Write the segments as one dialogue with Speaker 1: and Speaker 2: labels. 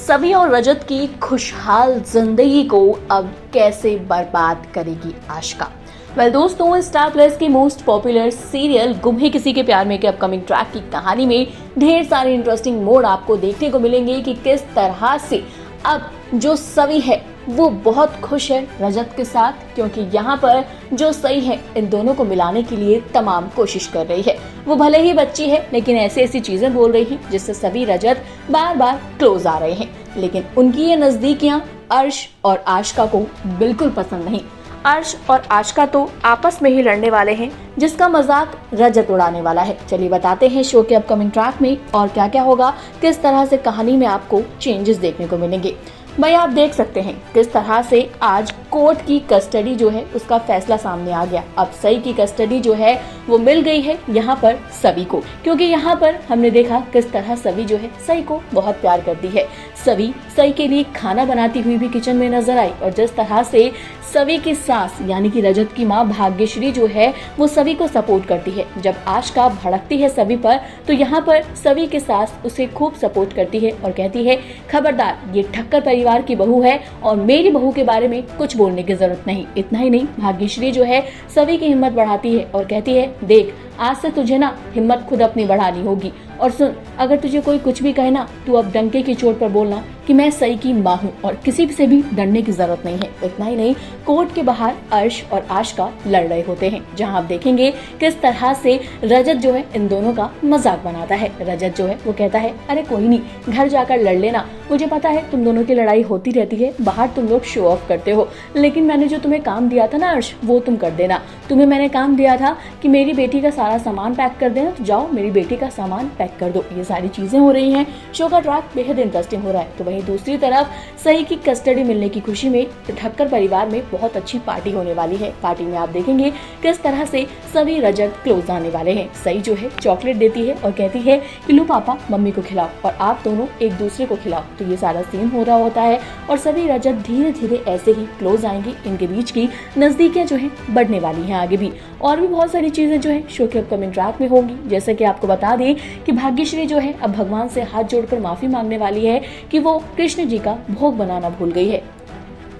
Speaker 1: सभी और रजत की खुशहाल जिंदगी को अब कैसे बर्बाद करेगी आशिका। दोस्तों, स्टार प्लस की मोस्ट पॉपुलर सीरियल गुम है किसी के प्यार में के अपकमिंग ट्रैक की कहानी में ढेर सारे इंटरेस्टिंग मोड़ आपको देखने को मिलेंगे कि किस तरह से अब जो सवी है वो बहुत खुश है रजत के साथ, क्योंकि यहाँ पर जो सही है इन दोनों को मिलाने के लिए तमाम कोशिश कर रही है। वो भले ही बच्ची है लेकिन ऐसी ऐसी चीजें बोल रही है जिससे सभी रजत बार बार क्लोज आ रहे हैं, लेकिन उनकी ये नजदीकियां अर्श और आशिका को बिल्कुल पसंद नहीं। अर्श और आशिका तो आपस में ही लड़ने वाले हैं, जिसका मजाक रजत उड़ाने वाला है। चलिए बताते हैं शो के अपकमिंग ट्रैक में और क्या क्या होगा, किस तरह से कहानी में आपको चेंजेस देखने को मिलेंगे। भाई आप देख सकते हैं किस तरह से आज कोर्ट की कस्टडी जो है उसका फैसला सामने आ गया। अब सई की कस्टडी जो है वो मिल गई है यहाँ पर सवी को, क्योंकि यहाँ पर हमने देखा किस तरह सवी जो है सई को बहुत प्यार करती है। सवी सई के लिए खाना बनाती हुई भी किचन में नजर आई, और जिस तरह से सवी की सास यानी कि रजत की माँ भाग्यश्री जो है वो सवी को सपोर्ट करती है। जब आशिका भड़कती है सवी पर तो यहाँ पर सवी की सास उसे खूब सपोर्ट करती है और कहती है, खबरदार, ये ठक्कर परिवार की बहू है और मेरी बहू के बारे में कुछ बोलने की जरूरत नहीं। इतना ही नहीं, भाग्यश्री जो है सवी की हिम्मत बढ़ाती है और कहती है, देख आज से तुझे ना हिम्मत खुद अपनी बढ़ानी होगी, और सुन, अगर तुझे कोई कुछ भी कहे ना तू अब डंके की चोट पर बोलना कि मैं सई की माँ हूँ और किसी से भी डरने की जरूरत नहीं है। इतना ही नहीं, कोर्ट के बाहर अर्श और आशिका लड़ रहे होते हैं, जहाँ आप देखेंगे किस तरह से रजत जो है इन दोनों का मजाक बनाता है। रजत जो है वो कहता है, अरे कोई नहीं, घर जाकर लड़ लेना, मुझे पता है तुम दोनों की लड़ाई होती रहती है, बाहर तुम लोग शो ऑफ करते हो, लेकिन मैंने जो तुम्हें काम दिया था ना अर्श, वो तुम कर देना। तुम्हें मैंने काम दिया था कि मेरी बेटी का सारा सामान पैक कर देना, तो जाओ मेरी बेटी का सामान पैक कर दो। ये सारी चीजें हो रही हैं, शो का ट्रैक बेहद इंटरेस्टिंग हो रहा है। तो वहीं दूसरी तरफ सई की कस्टडी मिलने की खुशी में ठक्कर परिवार में बहुत अच्छी पार्टी होने वाली है। पार्टी में आप देखेंगे किस तरह से सभी रजत क्लोज आने वाले हैं। सई जो है चॉकलेट देती है और कहती है कि लो पापा मम्मी को खिलाओ और आप दोनों एक दूसरे को खिलाओ। तो ये सारा सीन हो रहा होता है और सभी रजत धीरे धीरे ऐसे ही क्लोज आएंगे। इनके बीच की नजदीकियां जो है बढ़ने वाली हैं आगे भी, और भी बहुत सारी चीजें जो है शो के अपकमिंग ट्रैक में होंगी। जैसे कि आपको बता दें कि भाग्यश्री जो है अब भगवान से हाथ जोड़कर माफी मांगने वाली है कि वो कृष्ण जी का भोग बनाना भूल गई है।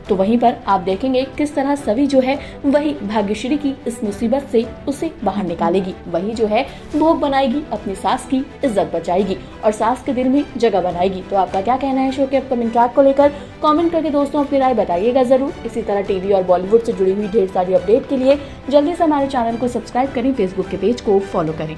Speaker 1: तो वहीं पर आप देखेंगे किस तरह सभी जो है वही भाग्यश्री की इस मुसीबत से उसे बाहर निकालेगी, वही जो है भोग बनाएगी, अपनी सास की इज्जत बचाएगी और सास के दिल में जगह बनाएगी। तो आपका क्या कहना है शो के अपकमिंग ट्रैक को लेकर? कमेंट करके दोस्तों अपनी राय बताइएगा जरूर। इसी तरह टीवी और बॉलीवुड से जुड़ी हुई ढेर सारी अपडेट के लिए जल्दी से हमारे चैनल को सब्सक्राइब करें, फेसबुक के पेज को फॉलो करें।